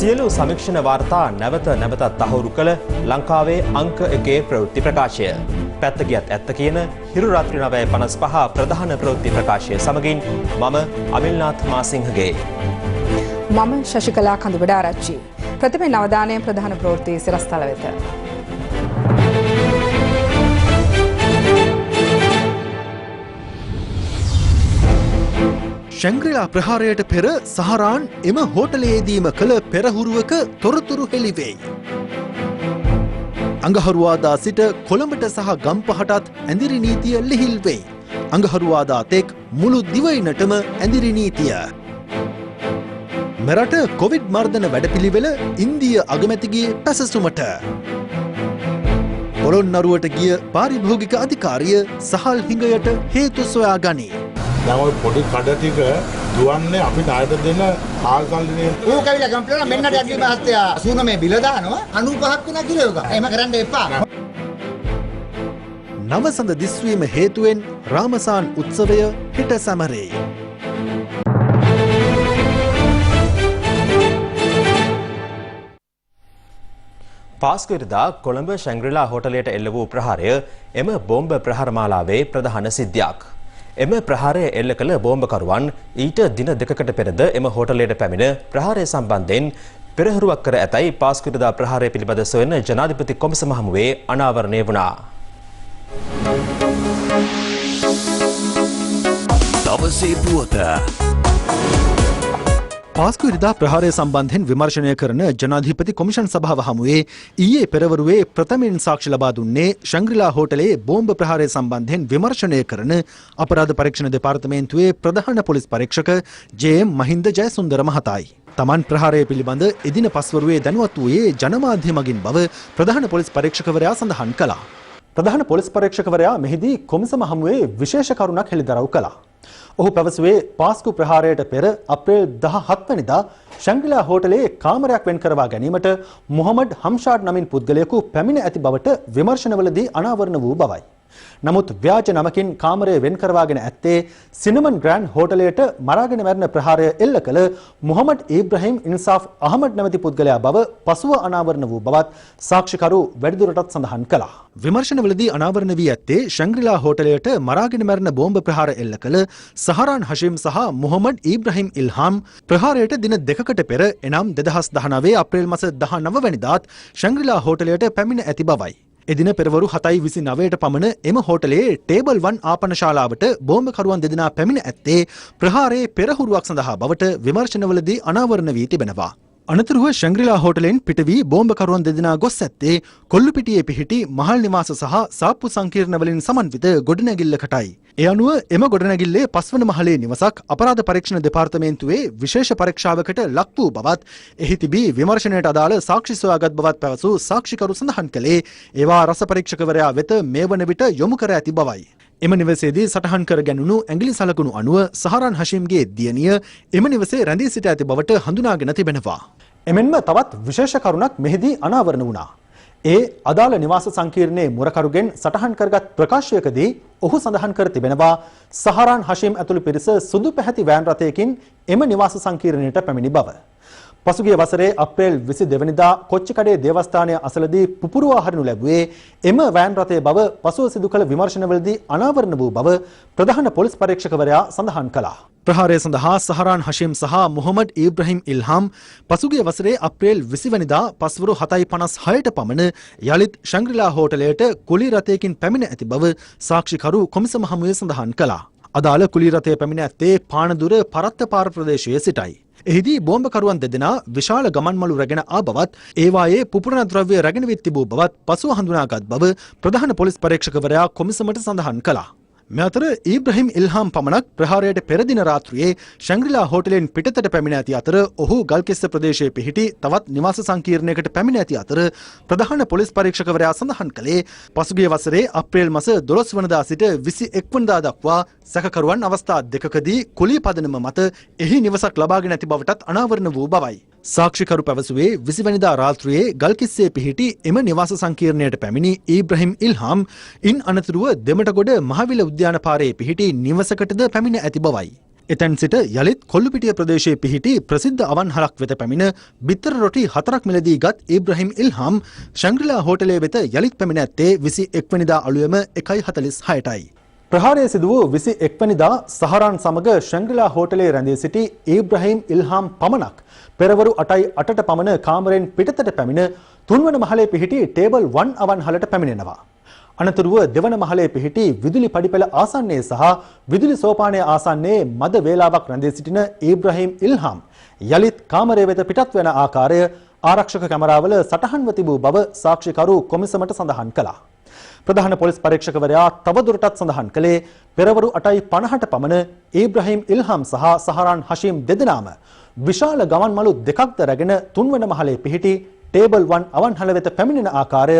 සියලු සමීක්ෂණ වාර්තා නැවතත් තහවුරු කළ ලංකාවේ අංක 1 ප්‍රවෘත්ති ප්‍රකාශය. පැත්ත ගියත් ඇත්ත කියන හිරු රාත්‍රී 9:55 ප්‍රධාන ප්‍රවෘත්ති ප්‍රකාශය සමගින් මම අමිල්නාත් මාසිංහගේ. මම ශශිකලා කඳුබඩාරච්චි. ප්‍රථම නවදානයේ ප්‍රධාන ප්‍රවෘත්ති සිරස්තල වෙත. ශැංග්‍රීලා ප්‍රහාරයට පෙර සහරාන් එම හෝටලයේදීම කළ පෙරහුරුවක තොරතුරු හෙළිවෙයි. අඟහරුවාදා සිට කොළඹට සහ ගම්පහටත් ඇඳිරි නීතිය ලිහිල් වෙයි. අඟහරුවාදා තෙක් මුළු දිවයිනටම ඇඳිරි නීතිය. මෙරට කොවිඩ් මර්ධන වැඩපිළිවෙල ඉන්දිය අගමැතිගේ පැසසුමට. පොළොන්නරුවට ගිය පාරිභෝගික අධිකාරිය සහල් හිඟයට හේතු සොයා ගනී. දැන් ඔය පොඩි කඩ ටික දුවන්නේ අපිට ආයත දෙන ආල්කල්ලිනේ. ඌ කවිලා කම්ප්ලේන්ට් මෙන්නට යකි මහත්තයා 89 බිල දානවා 95ක් වෙනා කිලෝ එක. එහෙම කරන්න එපා. නවසඳ දිස්වීම හේතුවෙන් රාමසාන් උත්සවය හෙට සැමරේ. පාස්කුවරදා කොළඹ ශැංග්‍රීලා හෝටලයට එල්ල වූ ප්‍රහාරය එම බෝම්බ ප්‍රහාර මාලාවේ ප්‍රධාන සිද්ධියක්. එම ප්‍රහාරය එල්ල කළ බෝම්බකරුවන් ඊට දින දෙකකට පෙරද එම හෝටලයට පැමිණ ප්‍රහාරය සම්බන්ධයෙන් පෙරහරුවක් කර ඇතැයි පාස්කුවරදා ප්‍රහාරය පිළිබඳ සොයන ජනාධිපති කොමිසම හමුවේ අනාවරණය වුණා. දවසේ පුවත පාස්කුවරදා ප්‍රහාරය සම්බන්ධයෙන් විමර්ශනය කරන ජනාධිපති කොමිෂන් සභාව හමුවේ ඊයේ පෙරවරුවේ ප්‍රථමයෙන් සාක්ෂි ලබා දුන්නේ ශැංග්‍රීලා හෝටලයේ බෝම්බ ප්‍රහාරය සම්බන්ධයෙන් විමර්ශනය කරන අපරාධ පරීක්ෂණ දෙපාර්තමේන්තුවේ ප්‍රධාන පොලිස් පරීක්ෂක ජේ.එම්. මහින්ද ජයසුන්දර මහතායි. තමන් ප්‍රහාරය පිළිබඳ එදින පස්වරුවේ දැනුවත් වූයේ ජනමාධ්‍ය මගින් බව ප්‍රධාන පොලිස් පරීක්ෂකවරයා සඳහන් කළා. ප්‍රධාන පොලිස් පරීක්ෂකවරයා මෙහිදී කොමිසම හමුවේ විශේෂ කරුණක් හෙළිදරව් කළා. ඔහු පැවසුවේ පාස්කු ප්‍රහාරයට පෙර අප්‍රේල් 17 වෙනිදා ශැංග්‍රීලා හෝටලයේ කාමරයක් වෙන් කරවා ගැනීමට මොහමඩ් හම්ෂාඩ් නමින් පුද්ගලයෙකු පැමිණ ඇති බවට විමර්ශනවලදී අනාවරණ වූ බවයි. නමුත් ව්‍යාජ නමකින් කාමරය වෙන් කරවාගෙන ඇත්තේ සිනමන් ග්‍රෑන්ඩ් හෝටලයට මරාගෙන මැරෙන ප්‍රහාරය එල්ල කළ මොහමඩ් ඉබ්‍රහීම් ඉන්සාෆ් අහමඩ් නැමැති පුද්ගලයා බව පසුව අනාවරණ වූ බවත් සාක්ෂිකරු වැඩිදුරටත් සඳහන් කළා. විමර්ශනවලදී අනාවරණ වී ඇත්තේ ශැංග්‍රීලා හෝටලයට මරාගෙන මැරෙන බෝම්බ ප්‍රහාර එල්ල කළ සහරාන් හෂීම් සහ මොහමඩ් ඉබ්‍රහීම් ඉල්හාම් ප්‍රහාරයට දින දෙකකට පෙර එනම් 2019 අප්‍රේල් මාස 19 වැනිදාත් ශැංග්‍රීලා හෝටලයට පැමිණ ඇති බවයි. එදින පෙරවරු 7:29ට පමණ එම හෝටලයේ ටේබල් 1 ආපනශාලාවට බෝම්බකරුවන් දෙදෙනා පැමිණ ඇත්තේ ප්‍රහාරයේ පෙරහුරුවක් සඳහා බවට විමර්ශනවලදී අනාවරණ වී තිබෙනවා. අනතුරුව ශැංග්‍රීලා හෝටලෙන් පිට වී බෝම්බකරුවන් දෙදෙනා ගොස් ඇත්තේ කොල්ලුපිටියේ පිහිටි මහල් නිවාස සහ සාප්පු සංකීර්ණ වලින් සමන්විත ගොඩනැගිල්ලකටයි. ඒ අනුව එම ගොඩනැගිල්ලේ පස්වන මහලේ නිවසක් අපරාධ පරීක්ෂණ දෙපාර්තමේන්තුවේ විශේෂ පරීක්ෂාවකට ලක් වූ බවත් එහි තිබී විමර්ශනයට අදාළ සාක්ෂි සොයාගත් බවත් පැවසූ සාක්ෂිකරු සඳහන් කළේ ඒවා රස පරීක්ෂකවරයා වෙත මේ වන විට යොමු කර ඇති බවයි. එම නිවසේදී සටහන් කර ගැනුණු ඇඟිලි සලකුණු අනුව සහරාන් හෂීම්ගේ දියණිය එම නිවසේ රැඳී සිට ඇති බවට හඳුනාගෙන තිබෙනවා. එමෙන්ම තවත් විශේෂ කරුණක් මෙහිදී අනාවරණ වුණා. ඒ අදාළ නිවාස සංකීර්ණයේ මුරකරුගෙන් සටහන් කරගත් ප්‍රකාශයකදී ඔහු සඳහන් කර තිබෙනවා සහරාන් හෂීම් ඇතුළු පිරිස සුදු පැහැති වෑන් රථයකින් එම නිවාස සංකීර්ණයට පැමිණි බව. පසුගිය වසරේ අප්‍රේල් 22 වෙනිදා කොච්චිකඩේ දේවස්ථානය අසලදී පුපුරවා හරිනු ලැබුවේ එම වෑන් රථයේ බව පසුව සිදු කළ විමර්ශනවලදී අනාවරණ වූ බව ප්‍රධාන පොලිස් පරීක්ෂකවරයා සඳහන් කළා. ප්‍රහාරය සඳහා සහරාන් හෂීම් සහ මොහමඩ් ඉබ්‍රහීම් ඉල්හාම් පසුගිය වසරේ අප්‍රේල් 20 වෙනිදා පස්වරු 7:56ට පමණ යලිත් ශැංග්‍රීලා හෝටලයට කුලී රථයකින් පැමිණ ඇති බව සාක්ෂිකරු කොමිසම හමුවේ සඳහන් කළා. අදාළ කුලී රථය පැමිණ ඇත්තේ පානදුර පරත්තපාර ප්‍රදේශයේ සිටයි. එහිදී බෝම්බකරුවන් දෙදෙනා විශාල ගමන්මළු රැගෙන ආ බවත් ඒවායේ පුපුරන ද්‍රව්‍ය රැගෙන විත් තිබූ බවත් පසුව හඳුනාගත් බව ප්‍රධාන පොලිස් පරීක්ෂකවරයා කොමිසමට සඳහන් කළා. මේ අතර ඉබ්‍රහීම් ඉල්හාම් පමණක් ප්‍රහාරයට පෙර දින රාත්‍රියේ ශැංග්‍රීලා හෝටලෙන් පිටතට පැමිණ ඇති අතර ඔහු ගල්කිස්ස ප්‍රදේශයේ පිහිටි තවත් නිවාස සංකීර්ණයකට පැමිණ ඇති අතර ප්‍රධාන පොලිස් පරීක්ෂකවරයා සඳහන් කළේ පසුගිය වසරේ අප්‍රේල් මාස 12 වනදා සිට 21 වනදා දක්වා සැකකරුවන් අවස්ථා දෙකකදී කුලී පදනම මත එහි නිවසක් ලබාගෙන ඇති බවටත් අනාවරණ වූ බවයි. සාක්ෂිකරු පැවසුවේ 20 වෙනිදා රාත්‍රියේ ගල්කිස්සේ පිහිටි එම නිවාස සංකීර්ණයට පැමිණි ඉබ්‍රහීම් ඉල්හාම් ඉන් අනතුරුව දෙමටගොඩ මහවිල උද්‍යාන පාරේ පිහිටි නිවසකටද පැමිණ ඇති බවයි. එතැන් සිට යළිත් කොල්ලුපිටිය ප්‍රදේශයේ පිහිටි ප්‍රසිද්ධ අවන්හලක් වෙත පැමිණ බිත්තර රොටි 4ක් මිලදී ගත් ඉබ්‍රහීම් ඉල්හාම් ශංග්‍රීලා හෝටලය වෙත යළිත් පැමිණ ඇත්තේ 21 වෙනිදා අලුයම 1:46ටයි. ප්‍රහාරය සිදු වූ 21 වෙනිදා සහරාන් සමග ශංග්‍රීලා හෝටලයේ රැඳී සිටි ඉබ්‍රහීම් ඉල්හාම් පමණක් පෙරවරු 8:08ට පමණ කාමරයෙන් පිටතට පැමිණ තුන්වන මහලේ පිහිටි ටේබල් 1 අවන්හලට පැමිණෙනවා. අනතුරුව දෙවන මහලේ පිහිටි විදුලි පඩිපෙළ ආසන්නයේ සහ විදුලි සෝපානයේ ආසන්නයේ මද වේලාවක් රැඳී සිටින ඉබ්‍රහීම් ඉල්හාම් යලිත් කාමරය වෙත පිටත් වන ආකාරය ආරක්ෂක කැමරාවල සටහන්ව තිබූ බව සාක්ෂිකරු කොමිසමට සඳහන් කළා. ප්‍රධාන පොලිස් පරීක්ෂකවරයා තවදුරටත් සඳහන් කළේ පෙරවරු 8:50ට පමණ ඉබ්‍රහීම් ඉල්හාම් සහ සහරාන් හෂීම් දෙදෙනාම විශාල ගමන් මළු දෙකක්ද රැගෙන තුන්වන මහලේ පිහිටි ටේබල් 1 අවන්හල වෙත පැමිණෙන ආකාරය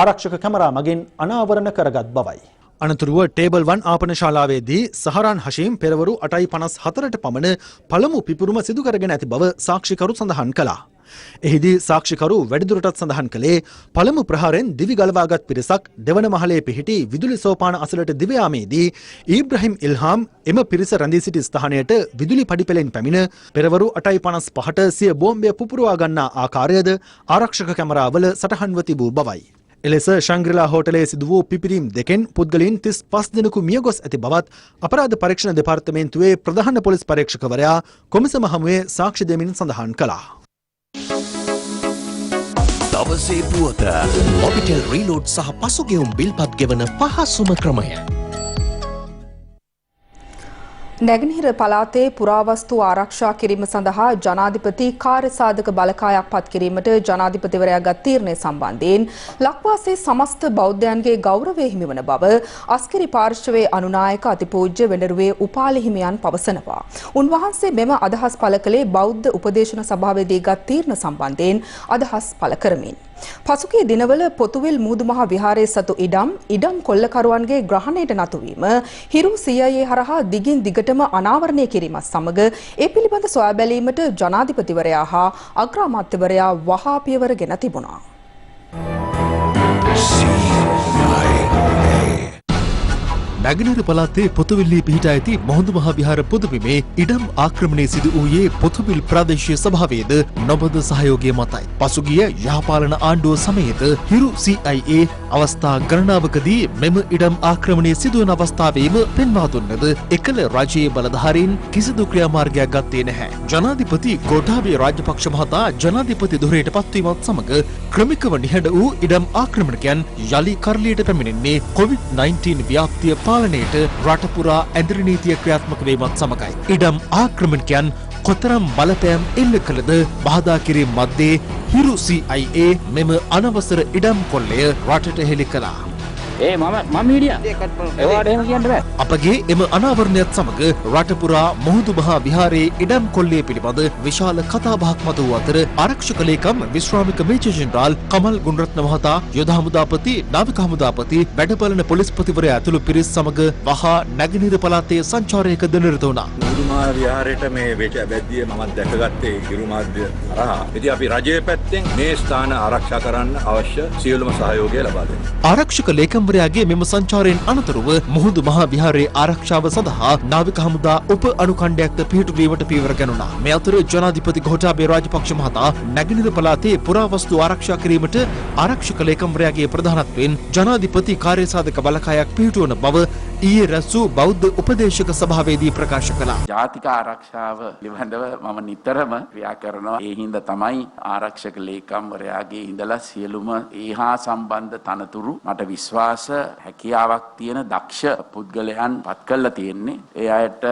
ආරක්ෂක කැමරා මගින් අනාවරණ කරගත් බවයි. අනතුරුව ටේබල් 1 ආපන ශාලාවේදී සහරාන් හෂීම් පෙරවරු 8:54ට පමණ පළමු පිපුරුම සිදු කරගෙන ඇති බව සාක්ෂිකරු සඳහන් කළා. එහිදී සාක්ෂිකරු වැඩිදුරටත් සඳහන් කළේ පළමු ප්‍රහාරයෙන් දිවි ගලවාගත් පිරිසක් දෙවන මහලේ පිහිටි විදුලි සෝපාන අසලට දිව යාමේදී ඉබ්‍රහීම් ඉල්හාම් එම පිරිස රැඳී සිටි ස්ථානයට විදුලි පඩිපෙළෙන් පැමිණ පෙරවරු 8:55ට සිය බෝම්බය පුපුරවා ගන්නා ආකාරයද ආරක්ෂක කැමරාවල සටහන්ව තිබූ බවයි. එලෙස ශංග්‍රීලා හෝටලයේ සිදු වූ පිපිරීම් දෙකෙන් පුද්ගලයන් 35 දෙනෙකු මියගොස් ඇති බවත් අපරාධ පරීක්ෂණ දෙපාර්තමේන්තුවේ ප්‍රධාන පොලිස් පරීක්ෂකවරයා කොමිසම හමුවේ සාක්ෂි දෙමින් සඳහන් කළා. දවසේ පුවත මොබිටෙල් රීලෝඩ් සහ පසුගියුම් බිල්පත් ගෙවන පහසුම ක්‍රමය. නැගෙනහිර පළාතේ පුරාවස්තු ආරක්ෂා කිරීම සඳහා ජනාධිපති කාර්යසාධක බලකායක් පත් කිරීමට ජනාධිපතිවරයා ගත් තීරණය සම්බන්ධයෙන් ලක්වාසේ සමස්ත බෞද්ධයන්ගේ ගෞරවය හිමිවන බව අස්කිරි පාර්ශවයේ අනුනායක අතිපූජ්‍ය වෙඬරුවේ උපාලි හිමියන් පවසනවා. උන්වහන්සේ මෙම අදහස් පළ කළේ බෞද්ධ උපදේශන සභාවේදී ගත් තීරණ සම්බන්ධයෙන් අදහස් පළ කරමින්. පසුගිය දිනවල පොතුවිල් මුහුදුමහා විහාරයේ සතු ඉඩම් කොල්ලකරුවන්ගේ ග්‍රහණයට නතුවීම හිරු CIA හරහා දිගින් දිගටම අනාවරණය කිරීමත් සමග ඒ පිළිබඳ සොයා බැලීමට ජනාධිපතිවරයා හා අග්‍රාමාත්‍යවරයා වහා පියවර ගෙන තිබුණා. නැගෙනහිර පළාතේ පොතුවිල්ලේ පිහිටා ඇති මොහොඳු මහා විහාර පොදුබිමේ ඉඩම් ආක්‍රමණය සිදු වූයේ පොතුවිල් ප්‍රාදේශීය සභාවේද නොබඳ සහයෝගය මතයි. පසුගිය යහපාලන ආණ්ඩුව සමයේද හිරු CIA අවස්ථා ගණනාවකදී මෙම ඉඩම් ආක්‍රමණය සිදුවන අවස්ථාවේම පෙන්වා දුන්නද එකල රජයේ බලධාරීන් කිසිදු ක්‍රියාමාර්ගයක් ගත්තේ නැහැ. ජනාධිපති ගෝඨාභය රාජපක්ෂ මහතා ජනාධිපති ධුරයට පත්වීමත් සමග ක්‍රමිකව නිහඬ වූ ඉඩම් ආක්‍රමණකයන් යලි කරලියට පැමිණෙන්නේ COVID-19 ව්‍යාප්තිය පාලනයට රට පුරා ඇඳරි නීතිය ක්‍රියාත්මක වීමත් සමගයි. ඉඩම් ආක්‍රමණකයන් කොතරම් බලපෑම් එල්ල කළද බාධා කිරීම මැද්දේ හිරු CIA මෙම අනවසර ඉඩම් කොල්ලය රටට හෙළි කළා. මම මීඩියා ඒවාට එහෙම කියන්න බෑ. අපගේ එම අනාවරණයත් සමග රට පුරා මුහුදු මහා විහාරයේ ඉඩම් කොල්ලේ පිළිබඳ විශාල කතාබහක් මතු වූ අතර ආරක්ෂක ලේකම් විශ්‍රාමික මේජර් ජෙනරාල් කමල් ගුණරත්න මහතා යුද හමුදාපති නාවික හමුදාපති වැඩබලන පොලිස්පතිවරයා ඇතුළු පිරිස් සමග වහා නැගෙනහිර පළාතේ සංචාරයකද නිරත වුණා. මුහුදු මහා විහාරයට මේ වෙච්ච බැද්දිය මම දැකගත්තේ හිරු මාධ්‍ය හරහා. ඉතින් අපි රජයේ පැත්තෙන් මේ ස්ථාන ආරක්ෂා කරන්න අවශ්‍ය සියලුම සහයෝගය ලබා දෙනවා. ආරක්ෂක ලේකම් ගේ මෙම සංචාරයෙන් අනතුරුව මුහුදු මහා විහාරයේ ආරක්ෂාව සඳහා නාවික හමුදා උප අනුකණ්ඩයක්ද පිහිටුවීමට පියවර ගනුණා. මේ අතර ජනාධිපති ගෝඨාභය රාජපක්ෂ මහතා නැගෙනහිර පළාතේ පුරාවස්තු ආරක්ෂා කිරීමට ආරක්ෂක ලේකම්වරයාගේ ප්‍රධානත්වයෙන් ජනාධිපති කාර්යසාධක බලකායක් පිහිටුවන බව ඊයේ රැස් වූ බෞද්ධ උපදේශක සභාවේදී ප්‍රකාශ කළා. ජාතික ආරක්ෂාව පිළිබඳව මම නිතරම ක්‍රියා කරනවා. ඒ හින්දා තමයි ආරක්ෂක ලේකම්වරයාගේ ඉඳලා සියලුම ඒහා සම්බන්ධ තනතුරු මට විශ්වාස හැකියාවක් තියෙන දක්ෂ පුද්ගලයන් පත් කරලා තියෙන්නේ. ඒ අයට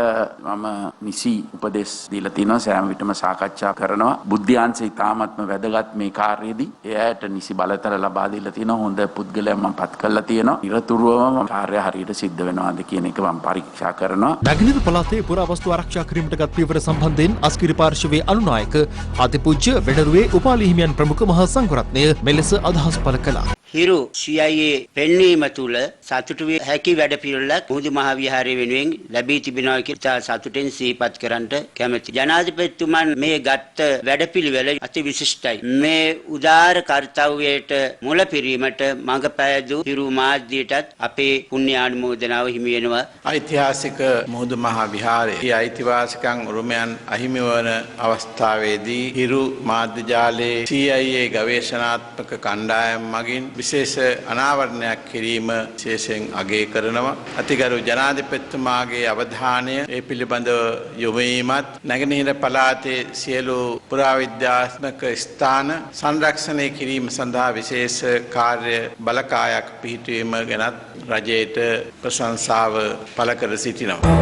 මම නිසි උපදෙස් දීලා තිනවා. සෑම විටම සාකච්ඡා කරනවා. බුද්ධ්‍යාංශය ඉතාමත්ම වැදගත් මේ කාර්යයේදී. ඒ අයට නිසි බලතල ලබා දීලා තිනවා. හොඳ පුද්ගලයන් මම පත් කරලා තියෙනවා. නිරතුරුවම කාර්ය හරියට සිද්ධ වෙනවාද කියන එක මම පරීක්ෂා කරනවා. නැගෙනහිර පළාතේ පුරාවස්තු ආරක්ෂා කිරීමට ගත් පියවර සම්බන්ධයෙන් අස්කිරි පාර්ශවයේ අනුනායක අතිපූජ්‍ය වෙඬරුවේ උපාලි හිමියන් ප්‍රමුඛ මහා සංඝරත්නය මෙලෙස අදහස් පළ කළා. හිරු CIA පෙන්වීම කිරීම තුළ සතුටු විය හැකි වැඩපිළිවෙලක් මුහුදු මහ විහාරය වෙනුවෙන් ලැබී තිබෙනවා කියලා සතුටෙන් සිහිපත් කරන්නට කැමැතියි. ජනාධිපතිතුමන් මේ ගත්ත වැඩපිළිවෙල අති විශිෂ්ටයි. මේ උදාර කාර්යයට මුල පිරීමට මඟ පෑදූ පිරු මාධ්‍යයටත් අපේ පුණ්‍යානුමෝදනාව හිමි වෙනවා. ඓතිහාසික මුහුදු මහ විහාරයේ අයිතිවාසිකම් උරුමයන් අහිමි වන අවස්ථාවේදී හිරු මාධ්‍ය ජාලයේ CIA ගවේෂණාත්මක කණ්ඩායම් මගින් විශේෂ අනාවරණයක් කිරීම විශේෂයෙන් අගය කරනවා. අතිගරු ජනාධිපතිතුමාගේ අවධානය ඒ පිළිබඳව යොමු වීමත් නැගෙනහිර පළාතේ සියලු පුරාවිද්‍යාත්මක ස්ථාන සංරක්ෂණය කිරීම සඳහා විශේෂ කාර්ය බලකායක් පිහිටුවීම ගැනත් රජයට ප්‍රශංසාව පළ කර සිටිනවා.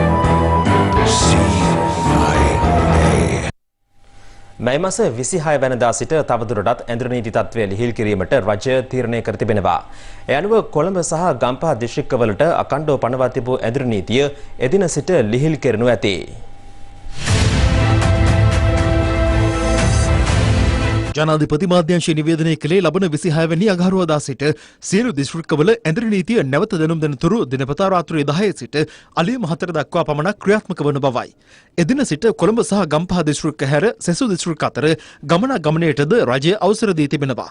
මේ මාස 26 වෙනිදා සිට තවදුරටත් ඇඳුරුනීති තත්ත්වය ලිහිල් කිරීමට රජය තීරණය කර තිබෙනවා. ඒ අනුව කොළඹ සහ ගම්පහ දිස්ත්‍රික්කවලට අඛණ්ඩව පනවා තිබූ ඇඳුරුනීතිය එදින සිට ලිහිල් කරනු ඇති. ජනාධිපති මාධ්‍යංශය නිවේදනය කළේ ලබන 26 වෙනි අඟහරුවාදා සිට සියලු දිස්ත්‍රික්කවල ඇඳුරු නීතිය නැවත දැනුම් දෙනතුරු දිනපතා රාත්‍රී 10 සිට අලුයම 4 දක්වා පමණක් ක්‍රියාත්මක වන බවයි. එදින සිට කොළඹ සහ ගම්පහ දිස්ත්‍රික්ක හැර සෙසු දිස්ත්‍රික්ක අතර ගමනාගමනයටද රජය අවසර දී තිබෙනවා.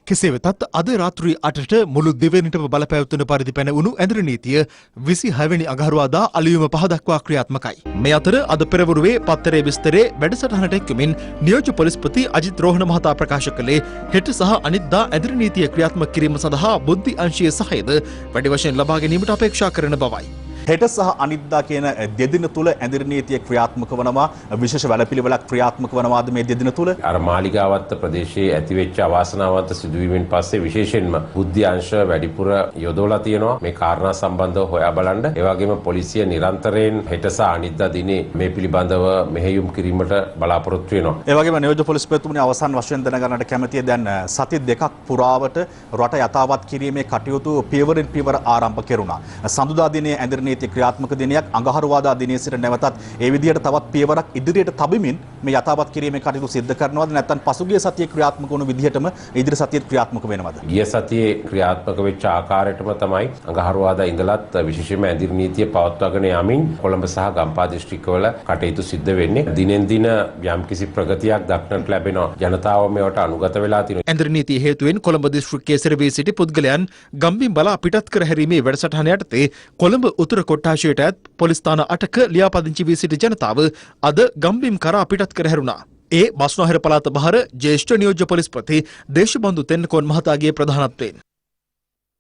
කෙසේ වෙතත් අද රාත්‍රී 8ට මුළු දෙවැනිටම බලපැවතුන පරිදි පැනවුණු ඇඳුරු නීතිය 26 වෙනි අඟහරුවාදා අලුයම 5 දක්වා ක්‍රියාත්මකයි. මේ අතර අද පෙරවරුවේ පත්තරේ විස්තරේ වැඩසටහනට එක්වමින් නියෝජ්‍ය පොලිස්පති අජිත් රෝහණ මහතා ප්‍රකාශ කළේ හෙට සහ අනිද්දා ඇඳුරු නීතිය ක්‍රියාත්මක කිරීම සඳහා බුද්ධි අංශීය සහයද වැඩි වශයෙන් ලබා ගැනීමට අපේක්ෂා කරන බවයි. හෙට සහ අනිද්දා කියන දෙදින තුල ඇඳුරු නීතිය ක්‍රියාත්මක වනවා. විශේෂ වැඩපිළිවෙලක් ක්‍රියාත්මක වනවාද මේ දෙදින තුල? අර මාලිගාවත්ත ප්‍රදේශයේ ඇතිවෙච්ච අවාසනාවන්ත සිදුවීමෙන් පස්සේ විශේෂයෙන්ම බුද්ධි අංශ වැඩිපුර යොදවලා තියෙනවා මේ කාරණා සම්බන්ධව හොයා බලන්න. ඒ වගේම පොලිසිය නිරන්තරයෙන් හෙට සහ අනිද්දා දිනේ මේ පිළිබඳව මෙහෙයුම් කිරීමට බලාපොරොත්තු වෙනවා. ඒ වගේම නියෝජ්‍ය පොලිස්පතිතුමනි අවසන් වශයෙන් දැනගන්නට කැමතියි දැන් සති දෙකක් පුරාවට රට යථාවත් කිරීමේ කටයුතු පියවරෙන් පියවර ආරම්භ කෙරුණා. සඳුදා දිනේ ඇඳුරු නීති ක්‍රියාත්මක දිනයක් අඟහරුවාදා දිනේ සිට නැවතත් ඒ විදිහට තවත් පියවරක් ඉදිරියට තබමින් මේ යථාවත් කිරීමේ කටයුතු සිද්ධ කරනවද නැත්නම් පසුගිය සතියේ ක්‍රියාත්මක වුණු විදිහටම ඉදිරි සතියේත් ක්‍රියාත්මක වෙනවද? ගිය සතියේ ක්‍රියාත්මක වෙච්ච ආකාරයටම තමයි අඟහරුවාදා ඉඳලත් විශේෂයෙන්ම ඇඳුරු නීතිය පවත්වාගෙන යමින් කොළඹ සහ ගම්පහ දිස්ත්‍රික්කවල කටයුතු සිද්ධ වෙන්නේ. දිනෙන් දින යම්කිසි ප්‍රගතියක් දක්නට ලැබෙනවා. ජනතාව මේවට අනුගත වෙලා තිනවා. ඇඳුරු නීතිය හේතුවෙන් කොළඹ දිස්ත්‍රික්කයේ සිරවී සිටි පුද්ගලයන් ගම්බිම් බලා පිටත් කර හැරීමේ වැඩසටහන යටතේ කොළඹ උතුර කොට්ටාශයට ඇත් පොලිස් ස්ථාන 8ක ලියාපදිංචි වී සිටි ජනතාව අද ගම්බිම් කරා පිටත් කර හැරුණා. ඒ බස්නාහිර පළාත බහර ජ්‍යෙෂ්ඨ නියෝජ්‍ය පොලිස්පති දේශබන්දු තෙන්නකෝන් මහතාගේ ප්‍රධානත්වයෙන්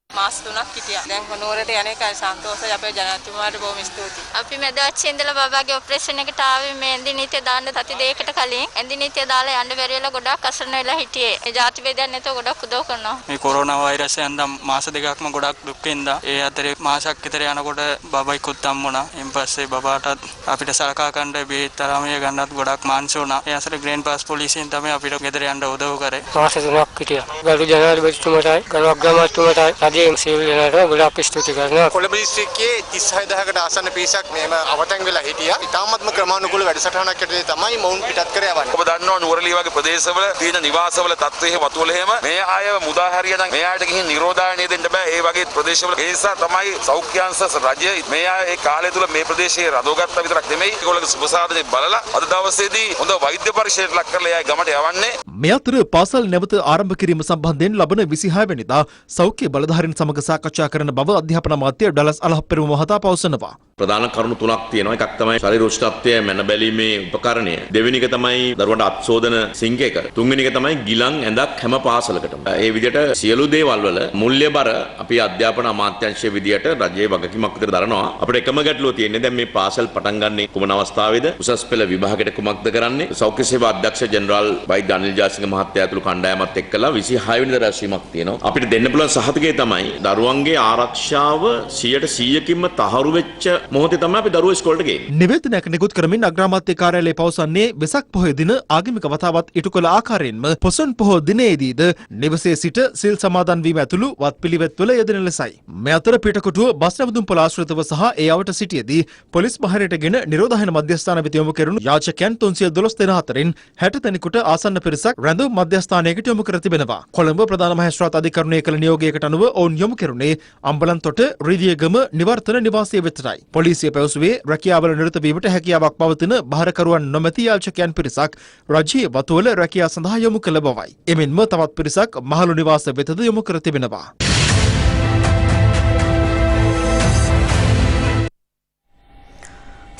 මාස 3ක් හිටියා. දැන් නුවරට යන එකයි සන්තෝෂයි අපේ ජනාධිපතිතුමාට බොහොම ස්තුතියි. අපි මැදවච්චේ ඉඳලා බබාගේ ඔපරේෂන් එකට ආවේ මේ ඇඳි නීතිය දාන්න තති දෙකකට කලින් ඇඳි නීතිය දාලා යන්න බැරි වෙලා ගොඩක් අසරණ වෙලා හිටියේ. ඒ ජාති වේදයන් නැතුව ගොඩක් උදව් කරනවා. මේ කොරෝනා වෛරසයෙන් දැන් මාස දෙකක්ම ගොඩක් දුක් වෙනදා. ඒ අතරේ මාසයක් විතර යනකොට බබයිකුත් හම්බුණා. ඊන් පස්සේ බබාටත් අපිට සලකා ගන්න බෙහෙත් තරමේ ගන්නත් ගොඩක් මාංශ වුණා. ඒ අතර ග්‍රේන් පාස් පොලිසියෙන් තමයි අපිට ගෙදර යන්න උදව් කරේ. මාස 3ක් හිටියා. ගරු ජනාධිපතිතුමාටයි ගරු අග්‍රාමාත්‍යතුමාටයි කොළඹ දිස්ත්‍රික්කයේ 36000කට ආසන්න පිරිසක් මේම අවතැන් වෙලා හිටියා. ඉතාමත්ම ක්‍රමානුකූල වැඩසටහනක් යටතේ තමයි මොවුන් පිටත් කර යවන්නේ. ඔබ දන්නවා නුවරඑළිය වගේ ප්‍රදේශවල තියෙන නිවාසවල තත්ත්වය එහෙම වතුවල එහෙම මේ අය මුදා හරිය නම් මේ අයට ගිහින් නිරෝධායනය දෙන්න බෑ. ඒ වගේ ප්‍රදේශවල ඒ නිසා තමයි සෞඛ්‍යාංශ රජය මේ අය ඒ කාලය තුල මේ ප්‍රදේශයේ රඳවගත්ත විතරක් නෙමෙයි ඒගොල්ලෝගේ සුබසාධනේ බලලා අද දවසේදී හොඳ වෛද්‍ය පරීක්ෂණයක් ලක් කරලා එයා ගමට යවන්නේ. මේ අතර පාසල් නැවත ආරම්භ කිරීම සම්බන්ධයෙන් ලබන 26 වෙනිදා සෞඛ්‍ය බලධාරීන් සමග සාකච්ඡා කරන බව අධ්‍යාපන අමාත්‍ය ඩලස් අලහප්පෙරුම මහතා පවසනවා. ප්‍රධාන කරුණු තුනක් තියෙනවා. එකක් තමයි ශරීර උෂ්ණත්වය මැන බැලීමේ උපකරණය. දෙවෙනි එක තමයි දරුවන්ට අත්සෝදන සිංක එක. තුන්වෙනි එක තමයි ගිලන් ඇඳක් හැම පාසලකටම. ඒ විදිහට සියලු දේවල් වල මුල්‍යබර අපි අධ්‍යාපන අමාත්‍යාංශයේ විදිහට රජයේ වගකීමක් විතර දරනවා. අපිට එකම ගැටලුව තියෙන්නේ දැන් මේ පාසල් පටන් ගන්න කුමන අවස්ථාවේද? උසස් පෙළ විභාගයට කුමක්ද කරන්නේ? සෞඛ්‍ය සේවා අධ්‍යක්ෂ ජෙනරාල් වෛද්‍ය අනිල් ජාසිංහ මහත්තයා ඇතුළු කණ්ඩායමත් එක්කලා 26 වෙනිදා රැස්වීමක් තියෙනවා. අපිට දෙන්න පුළුවන් සහතිකය තමයි දරුවන්ගේ ආරක්ෂාව 100%කින්ම තහවුරු වෙච්ච මොහොතේ තමයි අපි දරුවෝ ඉස්කෝලේට ගේන්නේ. නිවේදනයක් නිකුත් කරමින් අග්‍රාමාත්‍ය කාර්යාලය පවසන්නේ වෙසක් පොහොය දින ආගමික වතාවත් ඉටු කළ ආකාරයෙන්ම පොසොන් පොහොය දිනේදීද නිවසේ සිට සිල් සමාදන් වීම ඇතුළු වත්පිළිවෙත්වල යෙදෙන ලෙසයි. මේ අතර පිටකොටුව බස් නැවතුම්පොළ ආශ්‍රිතව සහ ඒ අවට සිටියේදී පොලිස් බහරයටගෙන නිරෝධායන මධ්‍යස්ථාන වෙත යොමු කෙරුණු යාචකයන් 312 දෙනා අතරින් 60 දෙනෙකුට ආසන්න පිරිසක් රැඳවුම් මධ්‍යස්ථානයකට යොමු කර තිබෙනවා. කොළඹ ප්‍රධාන මහේස්ත්‍රාත් අධිකරණයේ කළ නියෝගයකට අනුව ඔවුන් යොමු කෙරුණේ අම්බලන්තොට රිදියගම නිවර්තන නිවාසය වෙතටයි. පොලිසිය පැවසුවේ රැකියාවල නිරත වීමට හැකියාවක් පවතින භාරකරුවන් නොමැති යාචකයන් පිරිසක් රජයේ වතුවල රැකියාව සඳහා යොමු කළ බවයි. එමෙන්ම තවත් පිරිසක් මහලු නිවාස වෙතද යොමු කර තිබෙනවා.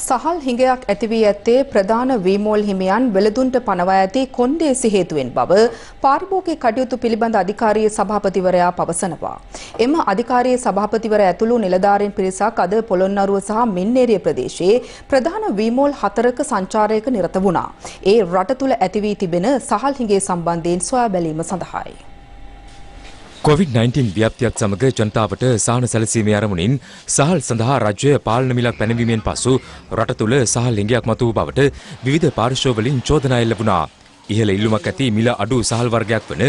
සහල් හිඟයක් ඇති වී ඇත්තේ ප්‍රධාන වීමෝල් හිමියන් වෙළඳුන්ට පනවා ඇති කොන්දේසි හේතුවෙන් බව පාරිභෝගික කටයුතු පිළිබඳ අධිකාරියේ සභාපතිවරයා පවසනවා. එම අධිකාරියේ සභාපතිවරයා ඇතුළු නිලධාරීන් පිරිසක් අද පොළොන්නරුව සහ මින්නේරිය ප්‍රදේශයේ ප්‍රධාන වීමෝල් 4ක සංචාරයක නිරත වුණා. ඒ රට තුළ ඇති වී තිබෙන සහල් හිඟේ සම්බන්ධයෙන් සොයා බැලීම සඳහායි. COVID-19 ව්‍යාප්තියත් සමග ජනතාවට සහන සැලසීමේ අරමුණින් සහල් සඳහා රජය පාලන මිලක් පැනවීමෙන් පසු රට තුළ සහල් හිඟයක් මතුව බවට විවිධ පාර්ශ්වවලින් චෝදනා එල්ල වුණා. ඉහළ ඉල්ලුමක් ඇති මිල අඩු සහල් වර්ගයක් වන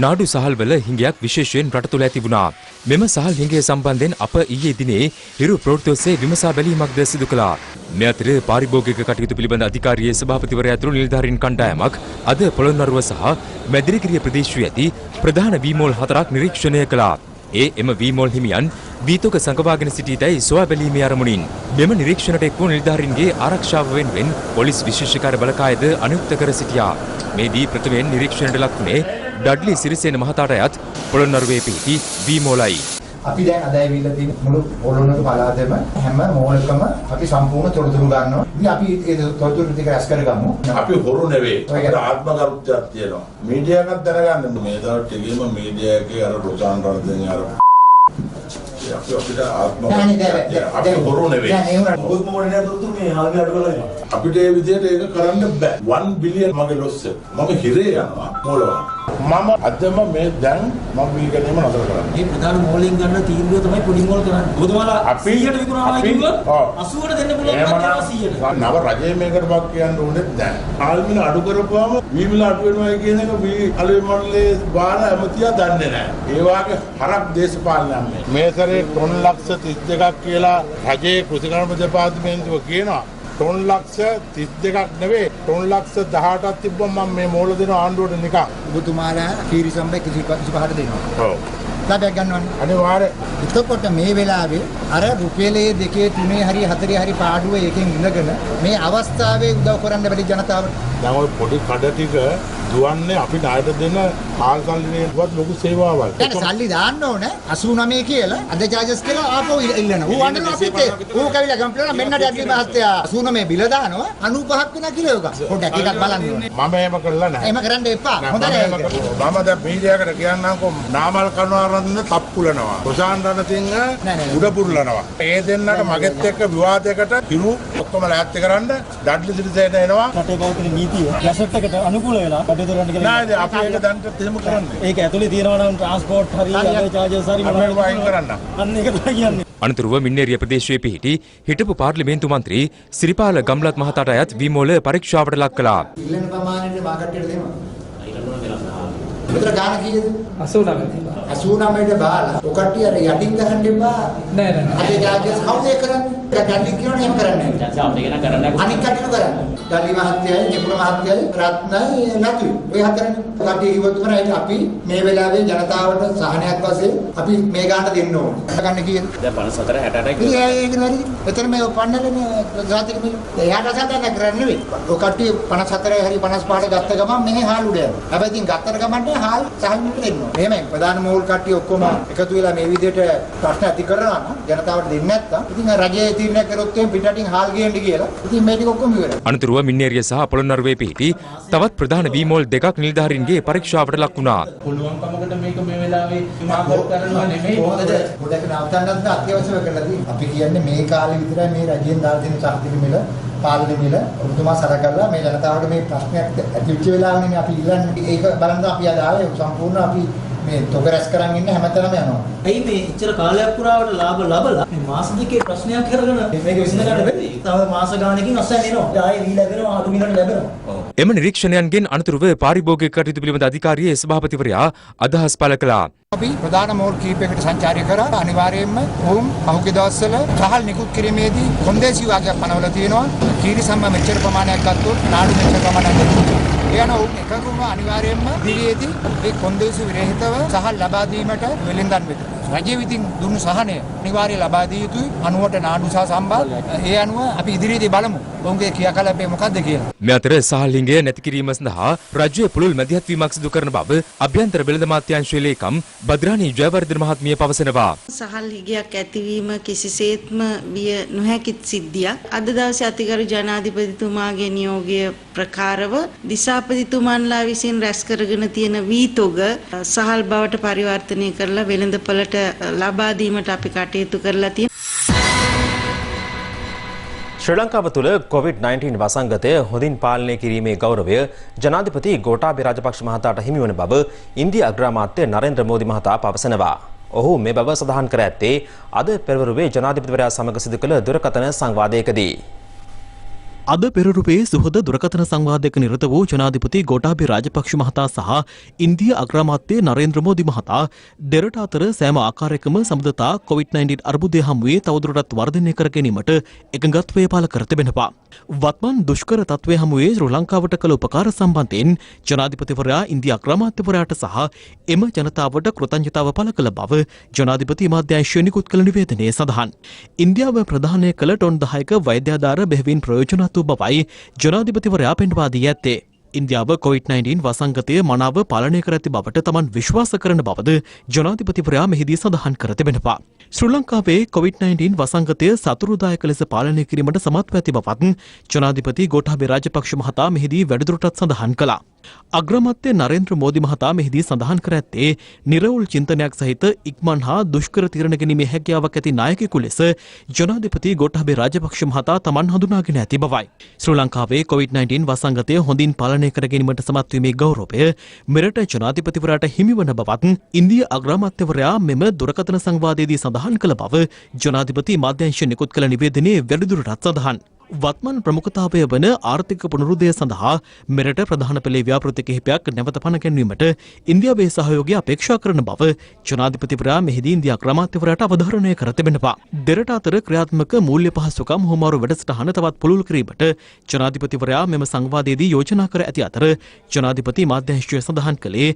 නාඩු සහල්වල හිඟයක් විශේෂයෙන් රට තුළ ඇති වුණා. මෙම සහල් හිඟය සම්බන්ධයෙන් අප ඊයේ දිනේ හිරු ප්‍රවෘත්ති ඔස්සේ විමසා බැලීමක්ද සිදු කළා. මේ අතර පාරිභෝගික කටයුතු පිළිබඳ අධිකාරියේ සභාපතිවරයා ඇතුළු නිලධාරීන් කණ්ඩායමක් අද පොළොන්නරුව සහ මැදිරිගිරිය ප්‍රදේශයේ ඇති ප්‍රධාන වීමෝල් 4ක් නිරීක්ෂණය කළා. එම වීමෝල් හිමියන් වීතක සංගවාගෙන සිටීටයි සොයා බැලීමේ අරමුණින් මෙම නිරීක්ෂණයට එක් වූ නිලධාරීන්ගේ ආරක්ෂාව වෙනුවෙන් පොලිස් විශේෂකාර්ය බලකායද අනුයුක්ත කර සිටියා. මේදී ප්‍රථමයෙන් නිරීක්ෂණයට ලක් වුණේ ඩඩ්ලි සිරිසේන මහතාට අයත් පොළොන්නරුවේ පිහිටි වීමෝලයි. අපි දැන් අද ඇවිල්ලා තියෙන මුළු පොළොන්නරු පළාතෙම හැම මෝලකම අපි සම්පූර්ණ තොරතුරු ගන්නවා. ඉතින් අපි ඒ තොරතුරු ටික රැස් කරගමු. අපි හොරු නෙවෙයි. අපිට ආත්ම කරුත්වයක් තියෙනවා. මීඩියා එකක් දැනගන්න මේ දවස් ටිකේම මීඩියා එකේ අර රොසාන් රන්දෙන් අර අපිට ආත්ම අපි හොරු නෙවෙයි. මොකද මොන්නේ තොරතුරු මේ හාගේ අඩ කරලා අපිට ඒ විදිහට ඒක කරන්න බෑ. 1 බිලියන් මගේ ලොස් එක. මම හිරේ යනවා මෝලවා. මම අදම මේ දැන් මම මේකේම නතර කරන්නේ. මේ ප්‍රධාන මෝලින් ගන්න තීන්දුව තමයි පොඩි මෝල් කරන්නේ. ඔබතුමාලා 100ට විකුණනවා කිව්වොත් 80ට දෙන්න පුළුවන් කියලා 100ට. නව රජයේ මේකට බක් කියන්න ඕනේ දැන්. ආල්මිල අඩු කරපුවාම වීමිල අඩු වෙනවා කියන එක වී අලුවේ මණ්ඩලයේ වාර ඇමතියා දන්නේ නැහැ. ඒ වාගේ හරක් දේශපාලනයක් මේ. මේ සැරේ ටොන් ලක්ෂ 32ක් කියලා රජයේ කෘෂිකර්ම දෙපාර්තමේන්තුව කියනවා. ටොන් ලක්ෂ 32ක් නෙවෙයි ටොන් ලක්ෂ 18ක් තිබ්බම මම මේ මෝල දෙන ආණ්ඩුවට නිකන්. ඔබතුමාලා කීරිසම්බේ 25ට දෙනවා. ඔව්. ලාභයක් ගන්නවනේ. අනිවාර්යයෙන්. එතකොට මේ වෙලාවේ අර රුපියලේ 2 3 හරි 4 හරි පාඩුව එකෙන් ඉඳගෙන මේ අවස්ථාවේ උදව් කරන්න බැරි ජනතාවට. දැන් ඔය පොඩි කඩ ටික දුවන්නේ අපි ණයට දෙන කාල් සල්ලිනේවත් ලොකු සේවාවක්. දැන් සල්ලි දාන්න ඕනේ 89 කියලා අද චාර්ජස් කියලා ආපහු ඉල්ලනවා. ඌ අඬන අපිට ඌ කවිලා කම්ප්ලේන්ට් මෙන්න ඩැග්ලි මහත්තයා 89 බිල දානවා 95ක් වෙනා කියලා එක. පොඩ්ඩක් එකක් බලන්න ඕනේ. මම එහෙම කළා නැහැ. එහෙම කරන්න එපා. හොඳ නෑ. මම දැන් මීඩියාකට කියන්නම්කො නාමල් කනවාරන්න තප්පුලනවා. ප්‍රශාන්ත රණසිංහ උඩ පුරලනවා. ඒ දෙන්නට මගෙත් එක්ක විවාදයකට හිරු ඔක්කොම ලෑස්ති කරන්න ඩඩ්ලි සිරිසේන එනවා. රටේ පවතින නීතිය ගැසට් එකට අනුකූල වෙලා කටයුතු කරන්න කියලා. නෑ අපි ඒක දැන්ට තේම කරන්නේ. ඒක ඇතුලේ තියෙනවා නම් ට්‍රාන්ස්පෝර්ට් හරි අද චාර්ජස් හරි මොනවද වයින් කරන්න. අන්න ඒක තමයි කියන්නේ. අනතුරුව මින්නේරිය ප්‍රදේශයේ පිහිටි හිටපු පාර්ලිමේන්තු මන්ත්‍රී සිරිපාල ගම්ලත් මහතාට අයත් වීමෝල පරීක්ෂාවට ලක් කළා. ඉල්ලන ප්‍රමාණයට මාකට්ටියට දෙනවා. මෙතන ගාන කීයද? 89. 89ට බාලා ඔය කට්ටිය අර යටින් ගහන්න එපා. නෑ නෑ. අද චාර්ජස් කවුද ඒ කරන්නේ? ඩඩ්ලි කියනවනේ එහෙම කරන්නේ. චාර්ජස් අපේ කෙනා කරන්නේ. අනිත් කට්ටිය කරන්නේ. ඩඩ්ලි මහත්තයයි, නිපුණ මහත්තයයි, රත්නයි, නතුයි. ඔය හතරනේ. කට්ටිය කිව්වොත් තමයි අපි මේ වෙලාවේ ජනතාවට සහනයක් වශයෙන් අපි මේ ගානට දෙන්න ඕනේ. ගන්න කීයද? දැන් 54 68යි කියලා. ඒක නේද? එතන මේ පන්නලනේ ජාතික මිල. එයාට සාධාරණ කරන්නේ නෙවෙයි. ඔය කට්ටිය 54 හරි 55ට ගත්ත ගමන් මෙහෙ හාල් උඩ යනවා. හැබැයි ඉතින් ගත්තට ගමන් හාල් සහල් මිල දෙන්න ඕනේ. එහෙමයි. ප්‍රධාන මූල් කට්ටිය ඔක්කොම එකතු වෙලා මේ විදිහට ප්‍රශ්න ඇති කරනවා නම් ජනතාවට දෙන්නේ නැත්තම් ඉතින් රජයේ තීරණයක් කරොත් එහෙම පිටටින් හාල් ගේන්න කියලා. ඉතින් මේ ටික ඔක්කොම ඉවරයි. අනතුරුව මින්නේරිය සහ පොළොන්නරුවේ පිහිටි තවත් ප්‍රධාන වීමෝල් 2ක් නිලධාරීන්ගේ පරීක්ෂාවට ලක් වුණා. පුළුවන්කමකට මේක මේ වෙලාවේ මාකර් කරනවා නෙමෙයි. පොඩක් නවත්තන්නත් අත්‍යවශ්‍යව කරලා තියෙනවා. අපි කියන්නේ මේ කාලේ විතරයි මේ රජයෙන් දාලා දෙන සාහිත්‍ය මිල පාලන මිල ඔබතුමා සලකලා මේ ජනතාවට මේ ප්‍රශ්නයක් ඇතිවෙච්ච වෙලාවනේ අපි ඉල්ලන්නේ. ඒක බලන්න අපි අද ආවේ සම්පූර්ණ අපි මේ තොග රැස් කරන් ඉන්න හැමතැනම යනවා. ඇයි මේ ඉච්චර කාලයක් පුරාවට ලාභ ලබලා මේ මාස දෙකේ ප්‍රශ්නයක් කරගෙන මේක විසඳ ගන්න බැරි. තව මාස ගානකින් අස්සයන් එනවා. ආයේ වී ලැබෙනවා, අඩු මිලට ලැබෙනවා. එම නිරීක්ෂණයන්ගෙන් අනතුරුව පාරිභෝගික කටයුතු පිළිබඳ අධිකාරියේ සභාපතිවරයා අදහස් පළ කළා. අපි ප්‍රධාන මෝල් කීපයකට සංචාරය කරා. අනිවාර්යයෙන්ම ඔවුන් පහුගිය දවස්වල සහල් නිකුත් කිරීමේදී කොන්දේසි වාගයක් පනවලා තියෙනවා. කීරි සම්ම මෙච්චර ප්‍රමාණයක් ගත්තොත් නාඩු මෙච්චර ප්‍රමාණයක් ගත්තොත් එයන ඔවුන් එකගම අනිවාර්යයෙන්ම දිවියේදී මේ කොන්දේසි විරහිතව සහල් ලබා දීමට වෙළඳන් වෙනවා. රජය විසින් දුන්නු සහනය අනිවාර්යයෙන් ලබා දිය යුතුයි. 90ට නාඩු සහ සම්බන්ධ ඒ අනුව අපි ඉදිරියේදී බලමු. ඔවුන්ගේ ක්‍රියාකලාපය මොකක්ද කියලා. මේ අතර සහල්ලිංගය නැති කිරීම සඳහා රජය පුළුල් මැදිහත් වීමක් සිදු කරන බව අභ්‍යන්තර වෙළඳ මාත්‍යාංශයේ ලේකම් බද්‍රානි ජයවර්ධන මහත්මිය පවසනවා. සහල් හිගයක් ඇතිවීම කිසිසේත්ම විය නොහැකි සිද්ධියක්. අද දවසේ අතිගරු ජනාධිපතිතුමාගේ නියෝගය ප්‍රකාරව දිසාපතිතුමන්ලා විසින් රැස් කරගෙන තියෙන වීතොග සහල් බවට පරිවර්තනය කරලා වෙළඳපළට ලබා දීමට අපි කටයුතු කරලා තියෙනවා. ශ්‍රී ලංකාව තුළ COVID-19 වසංගතය හොඳින් පාලනය කිරීමේ ගෞරවය ජනාධිපති ගෝඨාභය රාජපක්ෂ මහතාට හිමිවන බව ඉන්දියා අග්‍රාමාත්‍ය නරේන්ද්‍ර මෝදි මහතා පවසනවා. ඔහු මේ බව සඳහන් කර ඇත්තේ අද පෙරවරුවේ ජනාධිපතිවරයා සමග සිදු කළ දුරකථන සංවාදයකදී. අද පෙරරුවේ සුහද දුරකථන සංවාදයක නිරත වූ ජනාධිපති ගෝඨාභය රාජපක්ෂ මහතා සහ ඉන්දියා අග්‍රාමාත්‍ය නරේන්ද්‍ර මෝදි මහතා දෙරට අතර සෑම ආකාරයකම සම්බන්ධතා COVID-19 අර්බුදය හමුවේ තවදුරටත් වර්ධනය කර ගැනීමට එකඟත්වය පළ කර තිබෙනවා. වත්මන් දුෂ්කර තත්ත්වය හමුවේ ශ්‍රී ලංකාවට කළ උපකාර සම්බන්ධයෙන් ජනාධිපතිවරයා ඉන්දියා අග්‍රාමාත්‍යවරයාට සහ එම ජනතාවට කෘතඥතාව පළ කළ බව ජනාධිපති මාධ්‍යාංශය නිකුත් කළ නිවේදනයේ සඳහන්. ඉන්දියාව ප්‍රධානය කළ ටොන් 10ක වෛද්‍යාධාර බෙහෙවින් ප්‍රයෝජනවත් වූ බවයි ජනාධිපතිවරයා පෙන්වා දී ඇත්තේ. ඉන්දියාව COVID-19 වසංගතය මනාව පාලනය කර ඇති බවට තමන් විශ්වාස කරන බවද ජනාධිපතිවරයා මෙහිදී සඳහන් කර තිබෙනවා. ශ්‍රී ලංකාවේ COVID-19 වසංගතය සතුරුදායක ලෙස පාලනය කිරීමට සමත්ව ඇති බවත් ජනාධිපති ගෝඨාභය රාජපක්ෂ මහතා මෙහිදී වැඩිදුරටත් සඳහන් කළා. අග්‍රාමාත්‍ය නරේන්ද්‍ර මෝදි මහතා මෙහිදී සඳහන් කර ඇත්තේ නිර්වෘල් චින්තනයක් සහිත ඉක්මන් හා දුෂ්කර තීරණ ගැනීමේ හැකියාවක් ඇති නායකයෙකු ලෙස ජනාධිපති ගෝඨාභය රාජපක්ෂ මහතා තමන් හඳුනාගෙන ඇති බවයි. ශ්‍රී ලංකාවේ COVID-19 වසංගතය හොඳින් පාලනය කර ගැනීමට සමත් වීමේ ගෞරවය මෙරට ජනාධිපතිවරයාට හිමිවන බවත් ඉන්දියා අග්‍රාමාත්‍යවරයා මෙම දුරකථන සංවාදයේදී සඳහන් කළ බව ජනාධිපති මාධ්‍යාංශය නිකුත් කළ නිවේදනයේ වැඩිදුරටත් සඳහන්. වත්මන් ප්‍රමුඛතාවය වන ආර්ථික පුනරුදය සඳහා මෙරට ප්‍රධාන පෙළේ ව්‍යාපෘති කිහිපයක් නැවත පණ ගැන්වීමට ඉන්දියාවේ සහයෝගය අපේක්ෂා කරන බව ජනාධිපතිවරයා මෙහිදී ඉන්දියා අග්‍රාමාත්‍යවරයාට අවධාරණය කර තිබෙනවා. දෙරට අතර ක්‍රියාත්මක මූල්‍ය පහසුකම් හුවමාරු වැඩසටහන තවත් පුළුල් කිරීමට ජනාධිපතිවරයා මෙම සංවාදයේදී යෝජනා කර ඇති අතර ජනාධිපති මාධ්‍යාංශය සඳහන් කළේ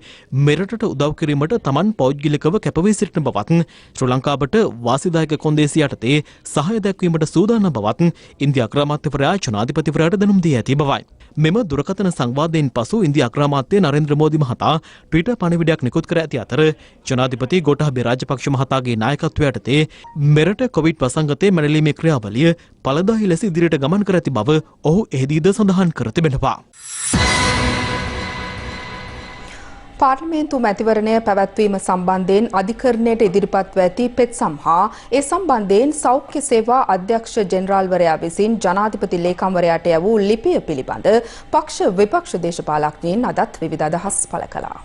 මෙරටට උදව් කිරීමට තමන් පෞද්ගලිකව කැපවී සිටින බවත් ශ්‍රී ලංකාවට වාසිදායක කොන්දේසි යටතේ සහාය දැක්වීමට සූදානම් බවත් ඉන්දියා අග්‍රාමාත්‍යවරයා ජනාධිපතිවරයාට දැනුම් දී ඇති බවයි. මෙම දුරකථන සංවාදයෙන් පසු ඉන්දියා අග්‍රාමාත්‍ය නරේන්ද්‍ර මෝදි මහතා ට්විටර් පණිවිඩයක් නිකුත් කර ඇති අතර ජනාධිපති ගෝඨාභය රාජපක්ෂ මහතාගේ නායකත්වය යටතේ මෙරට කොවිඩ් වසංගතය මැනලීමේ ක්‍රියාවලිය ඵලදායී ලෙස ඉදිරියට ගමන් කර ඇති බව ඔහු එහිදීද සඳහන් කර තිබෙනවා. පාර්ලිමේන්තු මැතිවරණය පැවැත්වීම සම්බන්ධයෙන් අධිකරණයට ඉදිරිපත්ව ඇති පෙත්සම් හා ඒ සම්බන්ධයෙන් සෞඛ්‍ය සේවා අධ්‍යක්ෂ ජෙනරාල්වරයා විසින් ජනාධිපති ලේකම්වරයාට යවූ ලිපිය පිළිබඳ පක්ෂ විපක්ෂ දේශපාලඥයින් අදත් විවිධ අදහස් පළ කළා.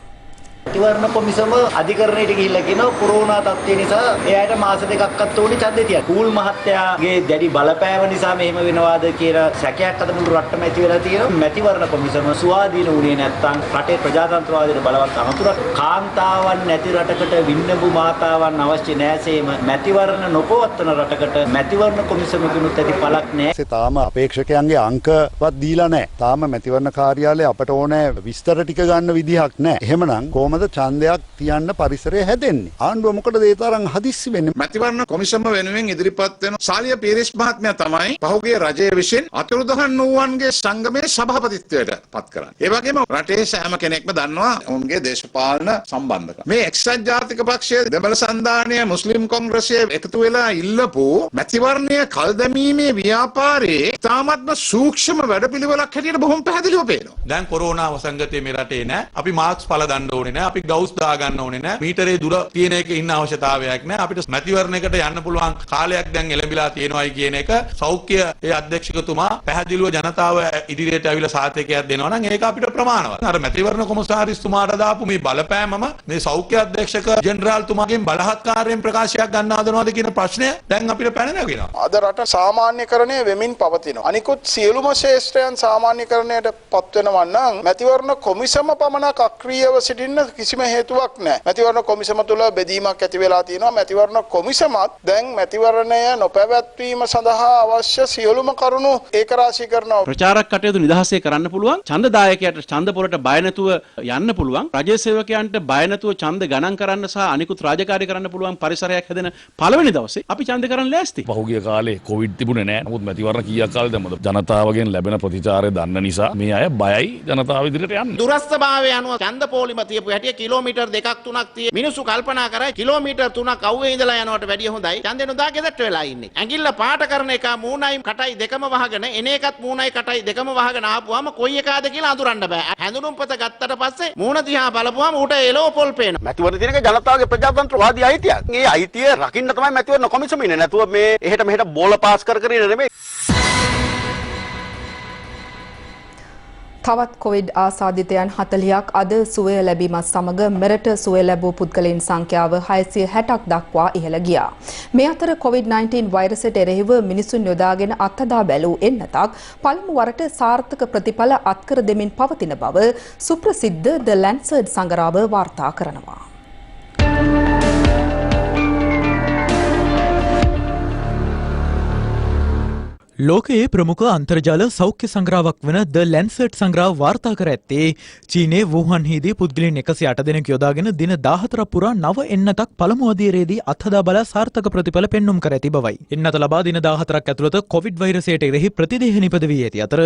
මැතිවරණ කොමිසම අධිකරණයට ගිහිල්ලා කියනවා කොරෝනා තත්ත්වය නිසා එයාට මාස දෙකක්වත් ඕනේ ඡන්දේ තියන්න. කූල් මහත්තයාගේ දැඩි බලපෑම නිසා මෙහෙම වෙනවාද කියලා සැකයක් අද මුළු රටම ඇති වෙලා තියෙනවා. මැතිවරණ කොමිසම සුවාදීන වුණේ නැත්නම් රටේ ප්‍රජාතන්ත්‍රවාදයට බලවත් අනතුරක්. කාන්තාවන් නැති රටකට වින්නඹු මාතාවන් අවශ්‍ය නැසේම මැතිවරණ නොපවත්වන රටකට මැතිවරණ කොමිසමකිනුත් ඇති පළක් නැහැ. තාම අපේක්ෂකයන්ගේ අංකවත් දීලා නැහැ. තාම මැතිවරණ කාර්යාලය අපට ඕනේ විස්තර ටික ගන්න විදිහක් නැහැ. එහෙමනම් කොහොමද ඡන්දයක් තියන්න පරිසරය හැදෙන්නේ? ආණ්ඩුව මොකටද ඒ තරම් හදිස්සි වෙන්නේ? මැතිවරණ කොමිසම වෙනුවෙන් ඉදිරිපත් වෙන සාලිය පීරිස් මහත්මයා තමයි පහුගිය රජය විසින් අතුරුදහන් වූවන්ගේ සංගමයේ සභාපතිත්වයට පත් කරන්නේ. ඒ වගේම රටේ සෑම කෙනෙක්ම දන්නවා ඔවුන්ගේ දේශපාලන සම්බන්ධකම්. මේ එක්සත් ජාතික පක්ෂයේ දෙමළ සන්ධානය මුස්ලිම් කොංග්‍රසය එකතු වෙලා ඉල්ලපු මැතිවරණය කල් දැමීමේ ව්‍යාපාරයේ තාමත්ම සූක්ෂම වැඩපිළිවෙලක් හැටියට බොහොම පැහැදිලිව පේනවා. දැන් කොරෝනා වසංගතයේ මේ රටේ නෑ. අපි මාස්ක් පළ ගන්න ඕනේ නෑ. අපි ගවුස් දා ගන්න ඕනේ නෑ. මීටරේ දුර තියෙන එක ඉන්න අවශ්‍යතාවයක් නෑ. අපිට මැතිවරණයකට යන්න පුළුවන් කාලයක් දැන් එළඹිලා තියෙනවායි කියන එක සෞඛ්‍ය ඒ අධ්‍යක්ෂකතුමා පැහැදිලිව ජනතාව ඉදිරියට ඇවිල්ලා සාතිකයක් දෙනවා නම් ඒක අපිට ප්‍රමාණවත්. අර මැතිවරණ කොමසාරිස්තුමාට දාපු මේ බලපෑමම මේ සෞඛ්‍ය අධ්‍යක්ෂක ජෙනරාල්තුමාගෙන් බලහත්කාරයෙන් ප්‍රකාශයක් ගන්න හදනවාද කියන ප්‍රශ්නය දැන් අපිට පැන නැගෙනවා. අද රට සාමාන්‍යකරණය වෙමින් පවතිනවා. අනිකුත් සියලුම ශේෂ්ත්‍රයන් සාමාන්‍යකරණයට පත් වෙනවා නම් මැතිවරණ කොමිසම පමණක් අක්‍රියව සිටින්න කිසිම හේතුවක් නැහැ. මැතිවරණ කොමිසම තුළ බෙදීමක් ඇති වෙලා තියෙනවා. මැතිවරණ කොමිසමත් දැන් මැතිවරණය නොපැවැත්වීම සඳහා අවශ්‍ය සියලුම කරුණු ඒකරාශී කරනවා. ප්‍රචාරක කටයුතු නිදහසේ කරන්න පුළුවන්. ඡන්දදායකයාට ඡන්ද පොරට බය නැතුව යන්න පුළුවන්. රජයේ සේවකයන්ට බය නැතුව ඡන්ද ගණන් කරන්න සහ අනිකුත් රාජකාරී කරන්න පුළුවන් පරිසරයක් හැදෙන පළවෙනි දවසේ අපි ඡන්ද කරන්න ලෑස්ති. පහුගිය කාලේ කොවිඩ් තිබුණේ නැහැ. නමුත් මැතිවරණ කීයක් කාලෙද මොකද ජනතාවගෙන් ලැබෙන ප්‍රතිචාරය දන්න නිසා මේ අය බයයි ජනතාව ඉදිරියට යන්න. දුරස්ථභාවය අනුව ඡන්ද පොලිම තියපු හැටි කිලෝමීටර් 2ක් 3ක් tie මිනිස්සු කල්පනා කරයි කිලෝමීටර් 3ක් අවුවේ ඉඳලා යනවට වැඩිය හොඳයි. ඡන්දේ නොදා ගෙදරට වෙලා ඉන්නේ. ඇඟිල්ල පාට කරන එක මූණයි කටයි දෙකම වහගෙන එන එකත් මූණයි කටයි දෙකම වහගෙන ආපුවාම කොයි එකාද කියලා අඳුරන්න බෑ. හැඳුනුම්පත ගත්තට පස්සේ මූණ දිහා බලපුවාම ඌට එලෝ පොල් පේනවා. මැතිවරණ තියෙන එක ජනතාවගේ ප්‍රජාතන්ත්‍රවාදී අයිතියක්. මේ අයිතිය රකින්න තමයි මැතිවරණ කොමිසම ඉන්නේ. නැතුව මේ එහෙට මෙහෙට බෝල පාස් කර කර ඉන්නේ නෙමෙයි. තවත් කොවිඩ් ආසාදිතයන් 40ක් අද සුවය ලැබීමත් සමග මෙරට සුවය ලැබූ පුද්ගලයන් සංඛ්‍යාව 660ක් දක්වා ඉහළ ගියා. මේ අතර COVID-19 වෛරසයට එරෙහිව මිනිසුන් යොදාගෙන අත්හදා බැලූ එන්නතක් පළමු වරට සාර්ථක ප්‍රතිඵල අත්කර දෙමින් පවතින බව සුප්‍රසිද්ධ ද ලැන්සර්ඩ් සංගරාව වාර්තා කරනවා. ලෝකයේ ප්‍රමුඛ අන්තර්ජාල සෞඛ්‍ය සංග්‍රාවක් වන ද ලැන්සර්ඩ් සංග්‍රාව වාර්තා කර ඇත්තේ චීනයේ වුහාන්හිදී පුද්ගලයන් 108 දෙනෙක් යොදාගෙන දින 14ක් පුරා නව එන්නතක් පළමු අදියරේදී අත්හදා බලා සාර්ථක ප්‍රතිඵල පෙන්눔 කර ඇති බවයි. එන්නත ලබා දින 14ක් ඇතුළත කොවිඩ් වෛරසයට එරෙහි ප්‍රතිදේහ නිපද වී ඇති අතර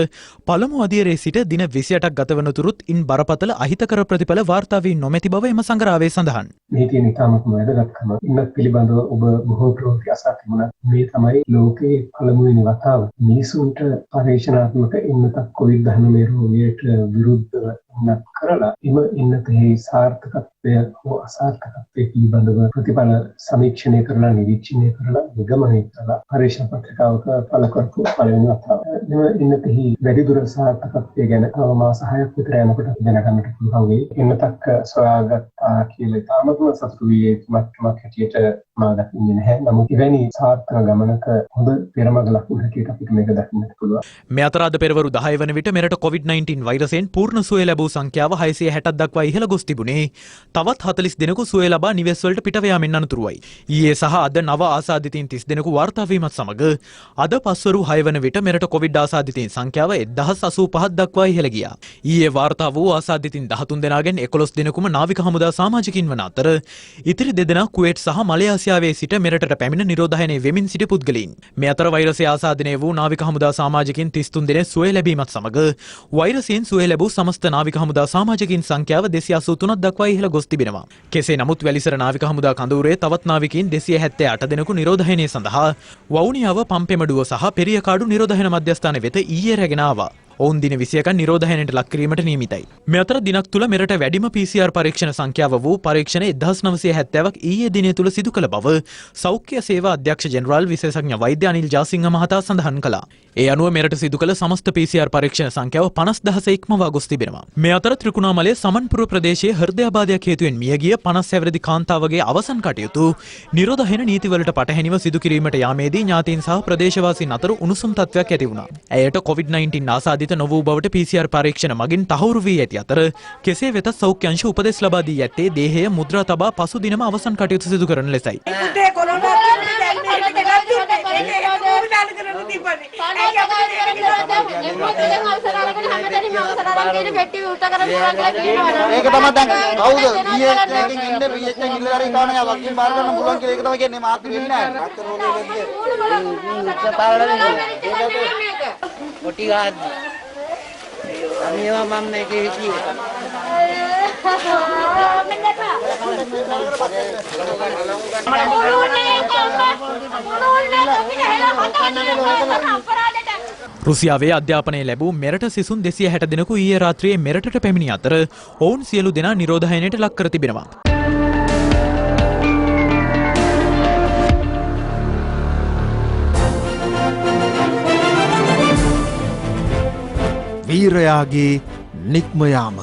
පළමු අදියරේ සිට දින 28ක් ගත වන තුරුත් ඉන් බරපතල අහිතකර ප්‍රතිඵල වාර්තා වී නොමැති බව එම සංග්‍රාවයේ සඳහන්. මේ තියෙන ඉතාමත්ම වැදගත්කම ඉන්නත් පිළිබඳව ඔබ බොහෝ ප්‍රෝග්‍රෑම් අසා තිබුණා. මේ තමයි ලෝකයේ පළමුවෙනි වතාව මිනිසුන්ට පරීක්ෂණාත්මක එන්නතක් COVID-19 රෝගයට විරුද්ධව එන්නත් කරලා එම එන්නතෙහි සාර්ථකත්වය හෝ අසාර්ථකත්වය පිළිබඳව ප්‍රතිඵල සමීක්ෂණය කරලා නිරීක්ෂණය කරලා නිගමනය කරලා පරීක්ෂණ පත්‍රිකාවක පළ කරපු පළවෙනි වතාව. එම එන්නතෙහි වැඩිදුර සාර්ථකත්වය ගැන තව මාස 6ක් විතර යනකොට දැනගන්නට පුළුවන් වෙයි. එන්නතක් සොයාගත්තා කියලා ඉතාමත්ම සතුටු වී මට්ටමක් හැටියට මා දකින්නේ නැහැ. නමුත් එවැනි සාර්ථක ගමනක හොඳ පෙරමග ලකුණු හැටියට අපිට මේක දකින්නට පුළුවන්. මේ අතර අද පෙරවරු 10 වන විට මෙරට COVID-19 වෛරසයෙන් පූර්ණ සුවය ලැබූ සංඛ්‍යාව 660ක් දක්වා ඉහළ ගොස් තිබුණේ. තවත් 40 දෙනෙකු සුවය ලබා නිවෙස් වලට පිටව යාමෙන් අනතුරුවයි. ඊයේ සහ අද නව ආසාදිතයින් 30 දෙනෙකු වාර්තා වීමත් සමග අද පස්වරු 6 වන විට මෙරට කොවිඩ් ආසාදිතයින් සංඛ්‍යාව 1085ක් දක්වා ඉහළ ගියා. ඊයේ වාර්තා වූ ආසාදිතයින් 13 දෙනාගෙන් 11 දෙනෙකුම නාවික හමුදා සමාජිකින් වන අතර ඉතිරි දෙදෙනා කුවේට් සහ මලයාසියාවේ සිට මෙරටට පැමිණ නිරෝධායනය වෙමින් සිටි පුද්ගලයින්. මේ අතර වෛරසය ආසාදනය වූ නාවික හමුදා සමාජිකින් 33 දෙනෙක් සුවය ලැබීමත් සමග වෛරසයෙන් සුවය ලැබූ සමස්ත නාවික හමුදා සමාජිකින් සංඛ්‍යාව 283ක් දක්වා ඉහළ ගොස් තිබෙනවා. කෙසේ නමුත් වැලිසර නාවික හමුදා කඳවුරේ තවත් නාවිකයින් 278 දෙනෙකු නිරෝධායනය සඳහා වවුනියාව පම්පෙමඩුව සහ පෙරියකාඩු නිරෝධායන මධ්‍යස්ථාන වෙත ඊයේ රැගෙන ආවා. ඔවුන් දින 21ක් නිරෝධායනයට ලක් කිරීමට නියමිතයි. මේ අතර දිනක් තුල මෙරට වැඩිම PCR පරීක්ෂණ සංඛ්‍යාව වූ පරීක්ෂණ 1970ක් ඊයේ දිනය තුල සිදු කළ බව සෞඛ්‍ය සේවා අධ්‍යක්ෂ ජෙනරාල් විශේෂඥ වෛද්‍ය අනිල් ජාසිංහ මහතා සඳහන් කළා. ඒ අනුව මෙරට සිදු කළ සමස්ත PCR පරීක්ෂණ සංඛ්‍යාව 50000 ඉක්මවා ගොස් තිබෙනවා. මේ අතර ත්‍රිකුණාමලයේ සමන්පුර ප්‍රදේශයේ හෘදයාබාධයක් හේතුවෙන් මියගිය 50 හැවිරිදි කාන්තාවගේ අවසන් කටයුතු නිරෝධායන නීතිවලට පටහැනිව සිදු කිරීමට යාමේදී ඥාතීන් සහ ප්‍රදේශවාසීන් අතර උණුසුම් තත්ත්වයක් ඇති වුණා. ඇයට COVID-19 ආසාදිත නොවූ බවට PCR පරීක්ෂණ මගින් තහවුරු වී ඇති අතර කෙසේ වෙතත් සෞඛ්‍ය අංශ උපදෙස් ලබා දී ඇත්තේ දේහය මුද්‍රා තබා පසු දිනම අවසන් කටයුතු සිදු කරන ලෙසයි. ඒක තමයි දැන් කවුද BH එකකින් ඉන්නේ BH එකකින් ඉල්ලලා හරි කාණේ වකීල් මාර ගන්න පුළුවන් කියලා ඒක තමයි කියන්නේ මාත් වෙන්නේ නැහැ. කොටි ගන්න. අනිවා මම මේකේ හිටියේ. රුසියාවේ අධ්‍යාපනය ලැබූ මෙරට සිසුන් 260 දෙනෙකු ඊයේ රාත්‍රියේ මෙරටට පැමිණි අතර ඔවුන් සියලු දෙනා නිරෝධායනයට ලක් කර තිබෙනවා. වීරයාගේ නික්ම යාම.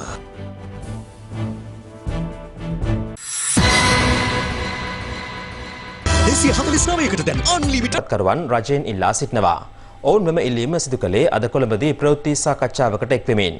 කරුවන් රජයෙන් ඉල්ලා සිටිනවා. ඔවුන් මෙම ඉල්ලීම සිදු කළේ අද කොළඹදී ප්‍රවෘත්ති සාකච්ඡාවකට එක්වෙමින්.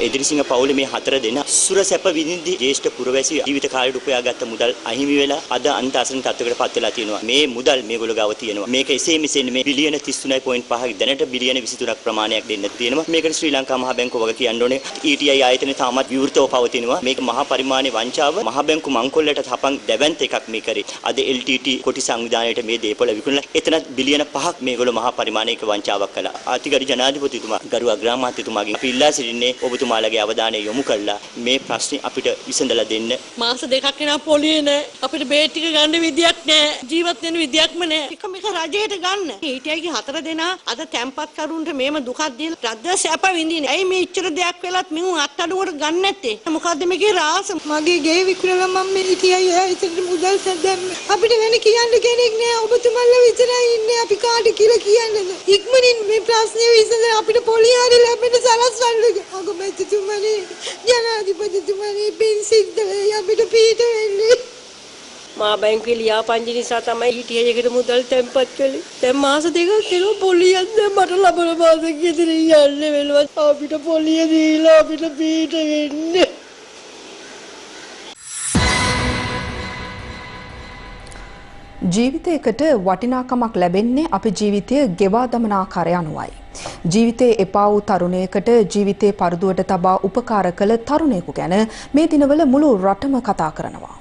එදිරිසිංහ පවුලේ මේ 4 දෙනා සුරසැප විඳින්දි ජ්‍යෙෂ්ඨ පුරවැසි ජීවිත කාලයට උපයාගත්ත මුදල් අහිමි වෙලා අද අන්ත අසරණ තත්ත්වයකට පත් වෙලා තියෙනවා. මේ මුදල් මේගොල්ලෝ ගාව තියෙනවා. මේක එසේ මෙසේ මේ බිලියන 33.5 දැනට බිලියන 23ක් ප්‍රමාණයක් දෙන්න තියෙනවා. මේකට ශ්‍රී ලංකා මහ බැංකුව වග කියන්න ඕනේ. ETI ආයතනය තාමත් විවෘතව පවතිනවා. මේක මහා පරිමාණයේ වංචාව. මහ බැංකු මංකොල්ලට තපන් දැවැන්ත එකක් මේ කරේ. අද LTT කොටි සංවිධානයේට මේ දේපොළ විකුණලා එතනත් බිලියන 5ක් මේගොල්ලෝ මහා පරිමාණයක වංචාවක් කළා. ආතිගරු ජනාධිපතිතුමා ගරු අග්‍රාමාත්‍යතුමාගෙන් අපි ඉල්ලා සිටින්නේ ඔබතුමාලගේ අවධානය යොමු කළා මේ ප්‍රශ්නේ අපිට විසඳලා දෙන්න. මාස දෙකක් වෙනා පොලියේ නෑ. අපිට බේත් ටික ගන්න විදියක් නෑ. ජීවත් වෙන්න විදියක්ම නෑ. එක රජයට ගන්න. ETIගේ 4 දෙනා අද තැම්පත් කරුන්ට මේම දුකක් දීලා රජය සැප විඳින්නේ. ඇයි මේ ඉච්චර දෙයක් වෙලත් මිනිහුන් අත්අඩුවට ගන්න නැත්තේ? මොකද්ද මේකේ රාස? මගේ ගේ විකුණලා මම මේ ETI ආයතනට මුදල් දැම්මේ. අපිට වෙන කියන්න කෙනෙක් නෑ. ඔබතුමන්ලා විතරයි ඉන්නේ. අපි කාට කියලා කියන්නද? ඉක්මනින් මේ ප්‍රශ්නේ විසඳලා අපිට පොලිය හරි ලැබෙන්න සලස්වන්න. අගමැතිතුමනි, ජනාධිපතිතුමනි, පින් සිද්ධ වෙයි අපිට පීඩ වෙන්නේ. මා බැංකුවේ ලියාපදිංචි නිසා තමයි ETI එකට මුදල් තැන්පත් කළේ. දැන් මාස දෙකක් වෙනවා පොලියක් දැන් මට ලබන මාසෙක ඉදිරිය යන්නේ වෙනවා. අපිට පොලිය දීලා අපිට පීඩ වෙන්නේ. ජීවිතයකට වටිනාකමක් ලැබෙන්නේ අපි ජීවිතය ගෙවා දමන ආකාරය අනුවයි. ජීවිතේ එපා වූ තරුණයෙකුට ජීවිතේ පරදුවට තබා උපකාර කළ තරුණයෙකු ගැන මේ දිනවල මුළු රටම කතා කරනවා.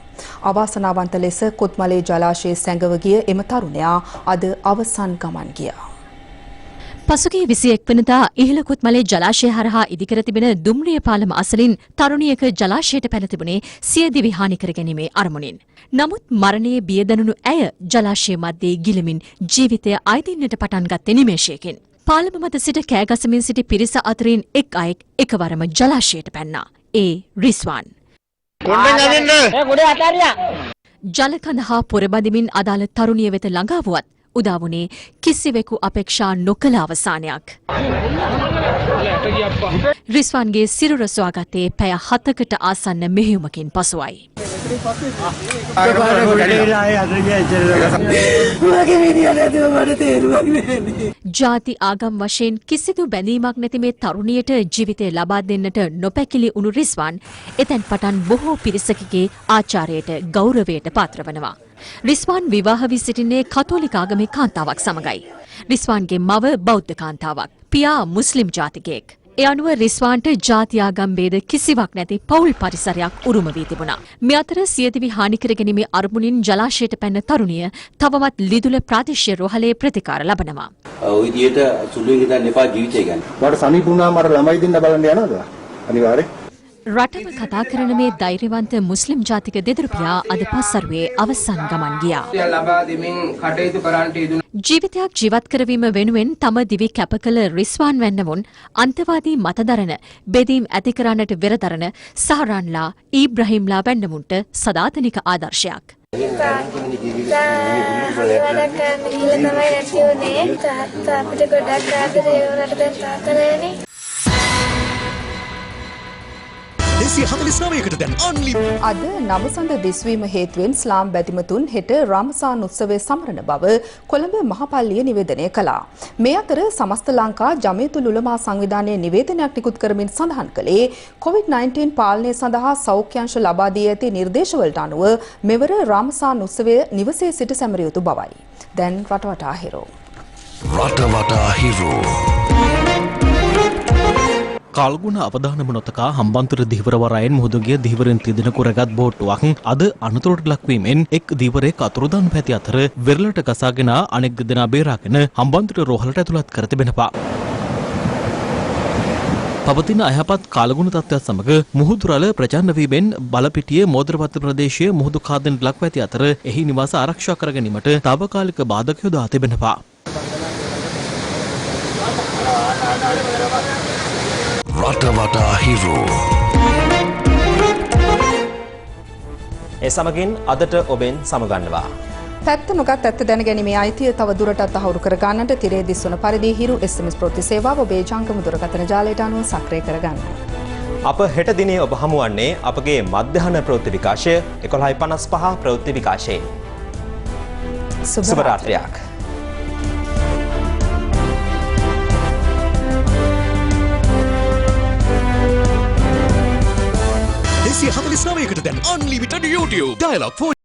අවාසනාවන්ත ලෙස කොත්මලේ ජලාශයේ සැඟව ගිය එම තරුණයා අද අවසන් ගමන් ගියා. පසුගිය 21 වෙනිදා ඉහළ කොත්මලේ ජලාශය හරහා ඉදිකර තිබෙන දුම්රිය පාලම අසලින් තරුණියක ජලාශයට පැන තිබුණේ සියදිවි හානි කර ගැනීමේ අරමුණින්. නමුත් මරණයේ බිය දනුණු ඇය ජලාශය මැද්දේ ගිලමින් ජීවිතය අයදින්නට පටන් ගත්තේ නිමේෂයකින්. පාලම මත සිට කෑගසමින් සිටි පිරිස අතරින් එක් අයෙක් එකවරම ජලාශයට පැන්නා. ඒ රිස්වාන්. ජලකඳ හා පොරබදිමින් අදාළ තරුණිය වෙත ළඟා වුවත් උදා වුණේ කිසිවෙකු අපේක්ෂා නොකළ අවසානයක්. රිස්වාන්ගේ සිරුර සොයාගත්තේ පැය 7කට ආසන්න මෙහෙයුමකින් පසුවයි. ජාති ආගම් වශයෙන් කිසිදු බැඳීමක් නැති මේ තරුණියට ජීවිතය ලබා දෙන්නට නොපැකිලි වුණු රිස්වාන් එතැන් පටන් බොහෝ පිරිසකගේ ආචාරයට ගෞරවයට පාත්‍ර වනවා. රිස්වාන් විවාහ වී සිටින්නේ කතෝලික ආගමේ කාන්තාවක් සමගයි. රිස්වාන්ගේ මව බෞද්ධ කාන්තාවක්. පියා මුස්ලිම් ජාතිකයෙක්. ඒ අනුව රිස්වාන්ට ජාති ආගම් ભેද කිසිවක් නැති පෞල් පරිසරයක් උරුම වී තිබුණා. මේ අතර සියදිවි හානි කර ගැනීමේ අරමුණින් ජලාශයට පැන්න තරුණිය තවමත් ලිදුල ප්‍රාදේශීය රෝහලේ ප්‍රතිකාර ලබනවා. ඔය විදියට සුළුෙන් ඉඳන් එපා ජීවිතය ගැන. මට සනීප වුණාම මට ළමයි දෙන්න බලන්න යනවද? අනිවාර්යෙන්. රටම කතා කරන මේ ධෛර්යවන්ත මුස්ලිම් ජාතික දෙදරුපියා අද පස්සරුවේ අවසන් ගමන් ගියා. ජීවිතයක් ජීවත් කරවීම වෙනුවෙන් තම දිවි කැප කළ රිස්වාන් වැන්නවුන් අන්තවාදී මතදරන බෙදීම් ඇති කරන්නට වෙරදරන සහරාන්ලා ඊබ්‍රහීම්ලා වැන්නමුන්ට සදාතනික ආදර්ශයක්. අද නවසඳ දිස්වීම හේතුවෙන් ස්ලාම් බැතිමතුන් හෙට රාමසාන් උත්සවය සමරන බව කොළඹ මහපල්ලිය නිවේදනය කළා. මේ අතර සමස්ත ලංකා ජමියතුල් උලමා සංවිධානයේ නිවේදනයක් නිකුත් කරමින් සඳහන් කළේ COVID-19 පාලනය සඳහා සෞඛ්‍යංශ ලබා දී ඇති නිර්දේශවලට අනුව මෙවර රාමසාන් උත්සවය නිවසේ සිට සැමරිය යුතු බවයි. දැන් රටවටා හිරෝ. රටවටා හිරෝ. කාල්ගුණ අවධානම නොතකා හම්බන්තොට දීවරවරයෙන් මුහුදුගිය දීවරෙන් තිදෙනෙකු රැගත් බෝට්ටුවක් අද අනතුරට ලක්වීමෙන් එක් දීවරයෙක් අතුරුදන් පැති අතර වෙරළට ගසාගෙන අනෙක් දෙදෙනා බේරාගෙන හම්බන්තොට රෝහලට ඇතුළත් කර තිබෙනවා. පවතින අයහපත් කාලගුණ තත්ත්වයක් සමග මුහුදුරල ප්‍රචණ්ඩ වීමෙන් බලපිටිය මෝද්‍රපත්ත ප්‍රදේශයේ මුහුදු කාදෙන් ලක්ව ඇති අතර එහි නිවාස ආරක්ෂා කර ගැනීමට තාවකාලික බාධක යොදා තිබෙනවා. රටවටා හිරෝ. ඒ සමගින් අදට ඔබෙන් සමගන්නවා. පැත්ත නොගත් ඇත්ත දැනගැනීමේ අයිතිය තව දුරටත් තහවුරු කර ගන්නට තිරේ දිස්වන පරිදි හිරු SMS ප්‍රති සේවාව ඔබේ ජංගම දුරකථන ජාලයට අනුව සක්‍රිය කර ගන්න. අප හෙට දිනේ ඔබ හමුවන්නේ අපගේ මධ්‍යහන ප්‍රවෘත්ති විකාශය 11:55 ප්‍රවෘත්ති විකාශයෙන්. සුබ රාත්‍රියක්. 9කට දැන් unlimited YouTube dialog